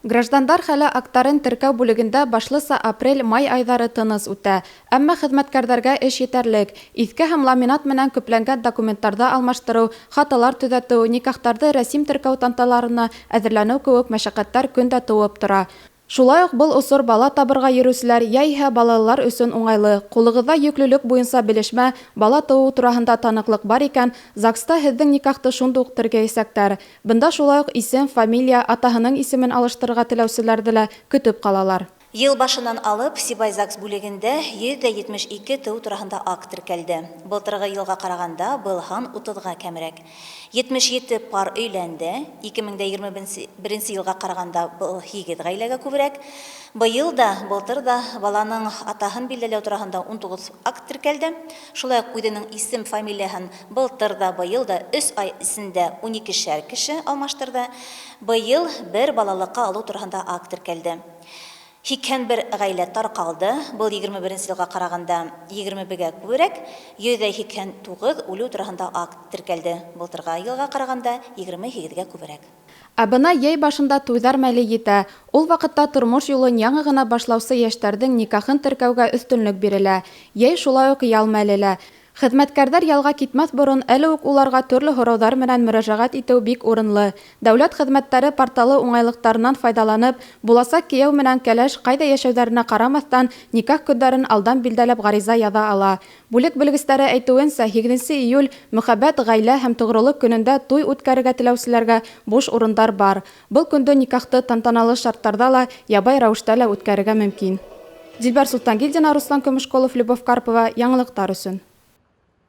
Граждандар хәле актарын теркәү бүлегендә башлыса апрель-май айҙары тыныс үтә. Әммә хеҙмәткәрҙәргә эш етәрлек. Иҫке һәм ламинат менән көпләнгән документтарҙы алмаштырыу, хаталар төҙәтеү, никахтарҙы рәсим теркәү тантаналарына әҙерләнеү кеүек мәшәҡәттәр көн дә тыуып тора. Шулай уҡ был осор бала табырға йөрөүселәр йәиһә балалылар өсөн уңайлы. Ҡулығыҙҙа йөклөлөк буйынса белешмә, бала тыуыу тураһында таныҡлыҡ бар икән, ЗАГСта һеҙҙең никахты шунда уҡ теркәйәсәктәр. Бында шулай уҡ исем, фамилия, атаһының исемен алыштырырға теләүселәрҙе лә көтөп ҡалалар. Йыл башынан алып Сибай ЗАГС бүлегендә 172 тыу тураһында акт теркәлде. Былтырғы йылға ҡарағанда был һан 30-ға кәмерәк. 77 пар өйләнде. 2021 йылға ҡарағанда был 8 ғаиләгә күберәк. Быйыл да, былтыр да баланың атаһын билдәләү тураһында 19 акт теркәлде. Шулай уҡ үҙенең исем, фамилияһын былтыр да, быйыл да 3 ай эсендә 12-шәр кеше алмаштырҙы. Быйыл бер балалыҡҡа алыу тураһында акт теркәлде. 81 ғаилә тарҡалды. Был 21 йылға ҡарағанда 21-гә күберәк. 189 үлеү тураһында акт теркәлде. Былтырғы йылға ҡарағанда 28-гә күберәк. Ә бына йәй башында туйҙар мәле етә. Ул ваҡытта тормош юлын яңы ғына башлаусы йәштәрҙең никахын теркәүгә өҫтөнлөк бирелә. Йәй шулай уҡ ял мәле лә. Хеҙмәткәрҙәр ялға китмәҫ борон әле үк уларға төрлө һорауҙар менән мөрәжәғәт итеү бик урынлы. Дәүләт хеҙмәттәре порталы уңайлыҡтарынан файҙаланып, буласаҡ кейәү менән кәләш ҡайҙа йәшәүҙәренә ҡарамаҫтан, никах көндәрен алдан билдәләп ғариза яҙа ала. Бүлек белгестәре әйтеүенсә, 8 июль мөхәббәт, ғаилә һәм тоғролоҡ көнөндә туй үткәрергә теләүселәргә буш урындар бар. Был көндө никахты тантаналы шарттарҙа ла, ябай рәүештә лә үткәрергә мөмкин. Дилбәр Султангилдина, Руслан Көмөшҡолов, Любовь Карпова, яңылыҡтар өсөн.